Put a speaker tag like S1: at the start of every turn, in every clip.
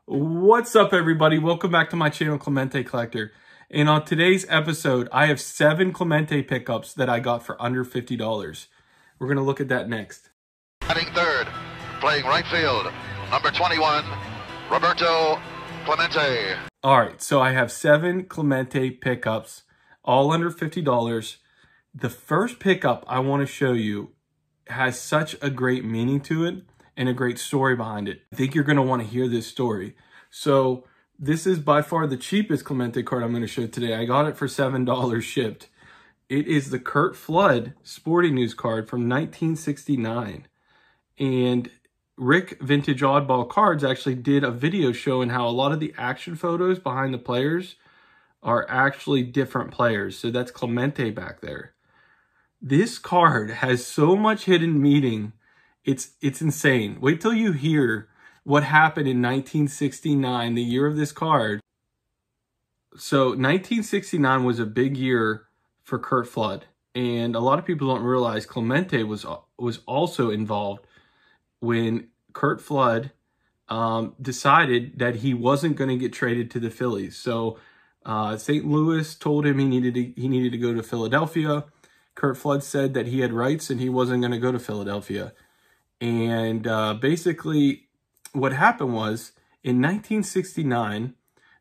S1: What's up, everybody? Welcome back to my channel, Clemente Collector. And on today's episode, I have 7 Clemente pickups that I got for under $50. We're going to look at that next.
S2: Batting third, playing right field, number 21, Roberto Clemente.
S1: All right, so I have 7 Clemente pickups, all under $50. The first pickup I want to show you has such a great meaning to it and a great story behind it. I think you're going to want to hear this story. So this is by far the cheapest Clemente card I'm going to show today. I got it for $7 shipped. It is the Curt Flood Sporting News card from 1969. And Rick Vintage Oddball Cards actually did a video showing how a lot of the action photos behind the players are actually different players. So that's Clemente back there. This card has so much hidden meaning. It's insane. Wait till you hear what happened in 1969, the year of this card. So 1969 was a big year for Curt Flood. And a lot of people don't realize Clemente was also involved when Curt Flood decided that he wasn't going to get traded to the Phillies. So St. Louis told him he needed to go to Philadelphia. Curt Flood said that he had rights and he wasn't going to go to Philadelphia. And basically what happened was in 1969,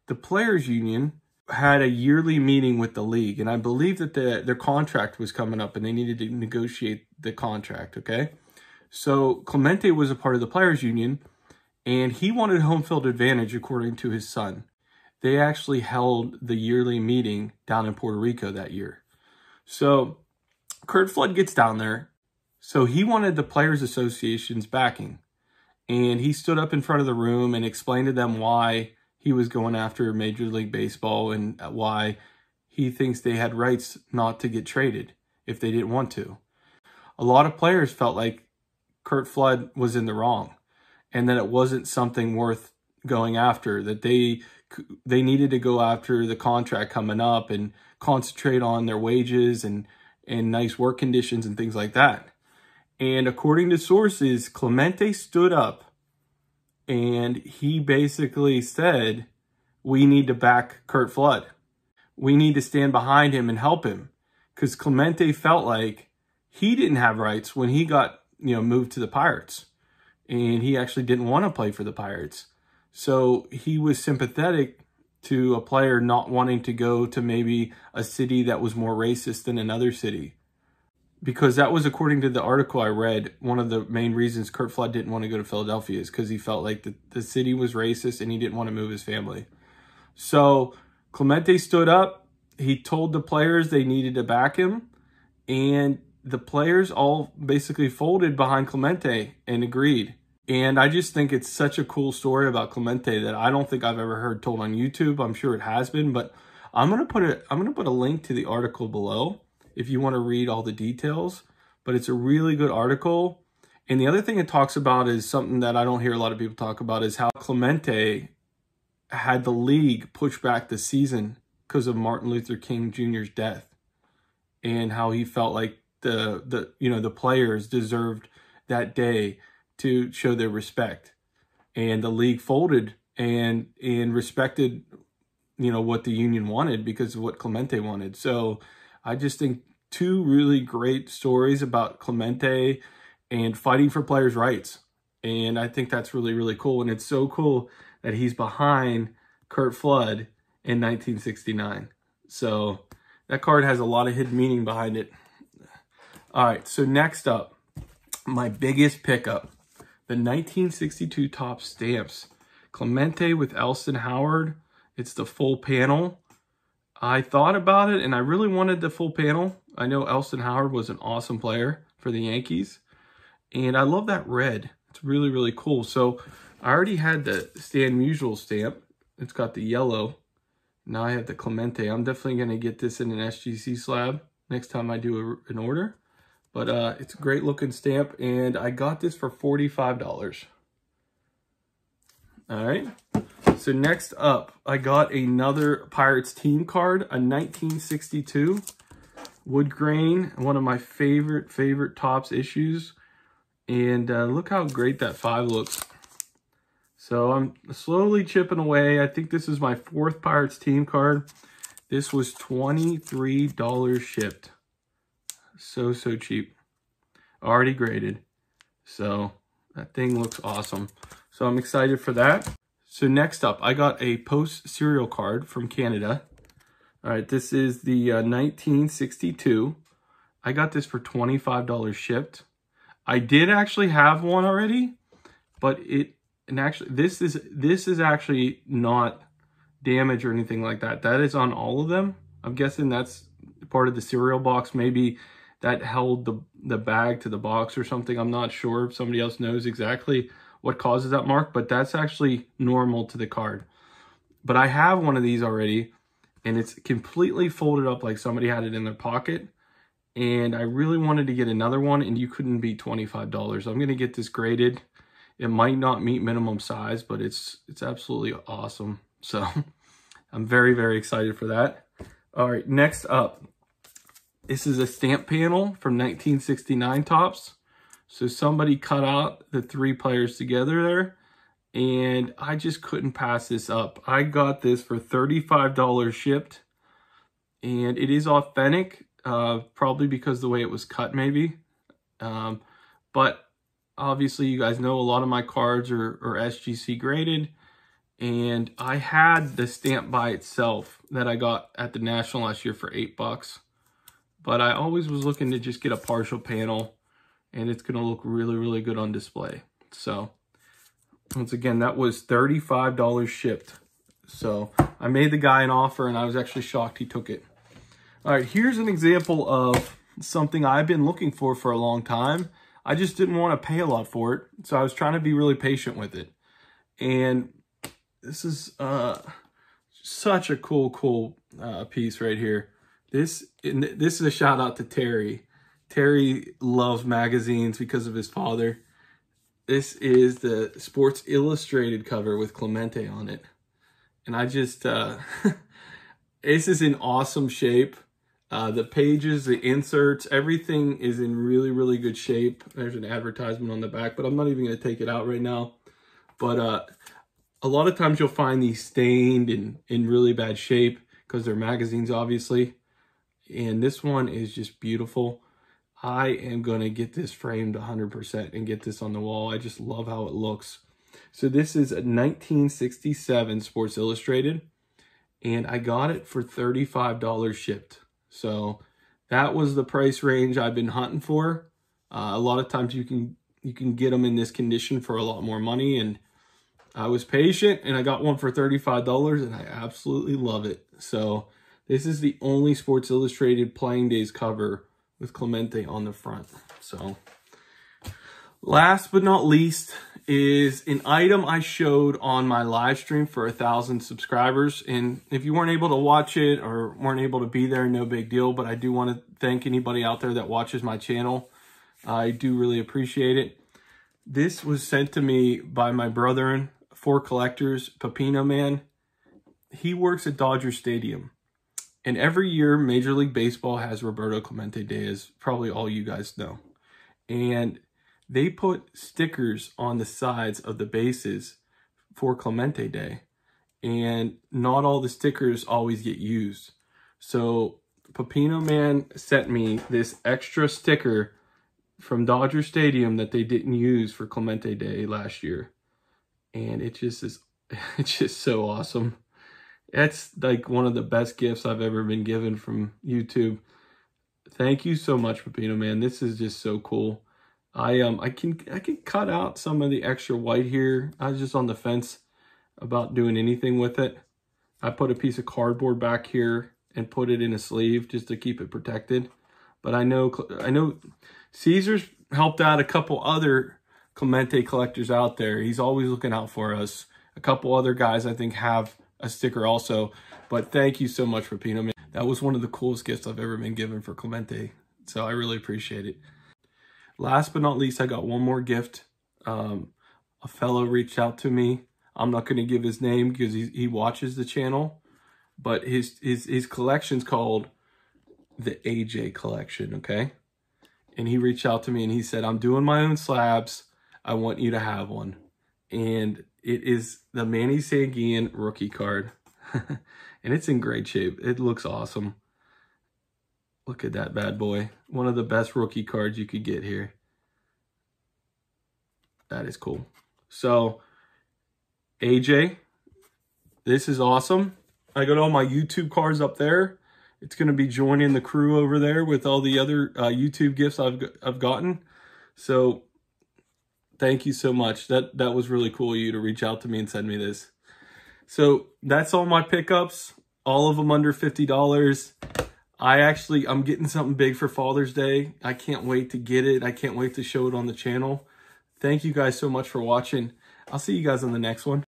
S1: the Players Union had a yearly meeting with the league. And I believe that their contract was coming up and they needed to negotiate the contract, okay? So Clemente was a part of the Players Union and he wanted home field advantage according to his son. They actually held the yearly meeting down in Puerto Rico that year. So Curt Flood gets down there. So he wanted the Players Association's backing. And he stood up in front of the room and explained to them why he was going after Major League Baseball and why he thinks they had rights not to get traded if they didn't want to. A lot of players felt like Curt Flood was in the wrong and that it wasn't something worth going after, that they needed to go after the contract coming up and concentrate on their wages and nice work conditions and things like that. And according to sources, Clemente stood up and he basically said, we need to back Curt Flood. We need to stand behind him and help him. Because Clemente felt like he didn't have rights when he got, moved to the Pirates. And he actually didn't want to play for the Pirates. So he was sympathetic to a player not wanting to go to maybe a city that was more racist than another city. Because that was, according to the article I read, one of the main reasons Curt Flood didn't want to go to Philadelphia is because he felt like the city was racist and he didn't want to move his family. So Clemente stood up. He told the players they needed to back him. And the players all basically folded behind Clemente and agreed. And I just think it's such a cool story about Clemente that I don't think I've ever heard told on YouTube. I'm sure it has been, but I'm gonna put a link to the article below if you want to read all the details. But it's a really good article. And the other thing it talks about is something that I don't hear a lot of people talk about, is how Clemente had the league push back the season because of Martin Luther King Jr.'s death, and how he felt like the players deserved that day to show their respect. And the league folded and respected, what the union wanted because of what Clemente wanted. So I just think 2 really great stories about Clemente and fighting for players' rights. And I think that's really, really cool. And it's so cool that he's behind Curt Flood in 1969. So that card has a lot of hidden meaning behind it. All right, so next up, my biggest pickup, the 1962 Top Stamps. Clemente with Elston Howard. It's the full panel. I thought about it and I really wanted the full panel. I know Elston Howard was an awesome player for the Yankees. And I love that red. It's really, really cool. So I already had the Stan Musial stamp. It's got the yellow. Now I have the Clemente. I'm definitely going to get this in an SGC slab next time I do an order. But it's a great looking stamp. And I got this for $45. All right. So next up, I got another Pirates team card, a 1962 wood grain, one of my favorite Topps issues. And look how great that 5 looks. So I'm slowly chipping away. I think this is my 4th Pirates team card. This was $23 shipped. So cheap. Already graded. So that thing looks awesome. So I'm excited for that. So next up, I got a Post cereal card from Canada. All right, this is the 1962. I got this for $25 shipped. I did actually have one already, but this is actually not damaged or anything like that. That is on all of them. I'm guessing that's part of the cereal box. Maybe that held the bag to the box or something. I'm not sure if somebody else knows exactly what causes that mark, but that's actually normal to the card. But I have one of these already, and it's completely folded up like somebody had it in their pocket. And I really wanted to get another one, and you couldn't beat $25. I'm gonna get this graded. It might not meet minimum size, but it's absolutely awesome. So I'm very, very excited for that. All right, next up, this is a stamp panel from 1969 Topps. So somebody cut out the 3 players together there, and I just couldn't pass this up. I got this for $35 shipped, and it is authentic, probably because the way it was cut maybe. But obviously you guys know a lot of my cards are SGC graded, and I had the stamp by itself that I got at the National last year for $8. But I always was looking to just get a partial panel, and it's going to look really, really good on display. So once again, that was $35 shipped. So I made the guy an offer, and I was actually shocked he took it. All right, here's an example of something I've been looking for a long time. I just didn't want to pay a lot for it, so I was trying to be really patient with it. And this is such a cool piece right here. This is a shout out to Terry. Terry loves magazines because of his father. This is the Sports Illustrated cover with Clemente on it. And I just, this is in awesome shape. The pages, the inserts, everything is in really, really good shape. There's an advertisement on the back, but I'm not even going to take it out right now. But a lot of times you'll find these stained and in really bad shape because they're magazines, obviously. And this one is just beautiful. I am going to get this framed 100% and get this on the wall. I just love how it looks. So this is a 1967 Sports Illustrated, and I got it for $35 shipped. So that was the price range I've been hunting for. A lot of times you can get them in this condition for a lot more money, and I was patient and I got one for $35, and I absolutely love it. So this is the only Sports Illustrated Playing Days cover with Clemente on the front. So last but not least is an item I showed on my live stream for 1,000 subscribers. And if you weren't able to watch it or weren't able to be there, no big deal. But I do want to thank anybody out there that watches my channel. I do really appreciate it. This was sent to me by my brethren, For Collectors, Pepino Man. He works at Dodger Stadium. And every year, Major League Baseball has Roberto Clemente Day, as probably all you guys know. And they put stickers on the sides of the bases for Clemente Day. And not all the stickers always get used. So Pepino Man sent me this extra sticker from Dodger Stadium that they didn't use for Clemente Day last year. And it just is, it's just so awesome. It's like one of the best gifts I've ever been given from YouTube. Thank you so much, Pepino Man. This is just so cool. I can cut out some of the extra white here. I was just on the fence about doing anything with it. I put a piece of cardboard back here and put it in a sleeve just to keep it protected. But I know Caesar's helped out a couple other Clemente collectors out there. He's always looking out for us. A couple other guys I think have a sticker also. But thank you so much, Pepino Man. That was one of the coolest gifts I've ever been given for Clemente. So I really appreciate it. Last but not least, I got one more gift. A fellow reached out to me. I'm not going to give his name because he watches the channel. But his collection's called the AJ Collection, okay? And he reached out to me and he said, I'm doing my own slabs. I want you to have one. And It is the Manny Sanguian rookie card. And it's in great shape. It looks awesome. Look at that bad boy. One of the best rookie cards you could get here. That is cool. So, AJ, this is awesome. I got all my YouTube cards up there. It's going to be joining the crew over there with all the other YouTube gifts I've gotten. So, thank you so much. That was really cool of you to reach out to me and send me this. So, that's all my pickups. All of them under $50. I'm getting something big for Father's Day. I can't wait to get it. I can't wait to show it on the channel. Thank you guys so much for watching. I'll see you guys on the next one.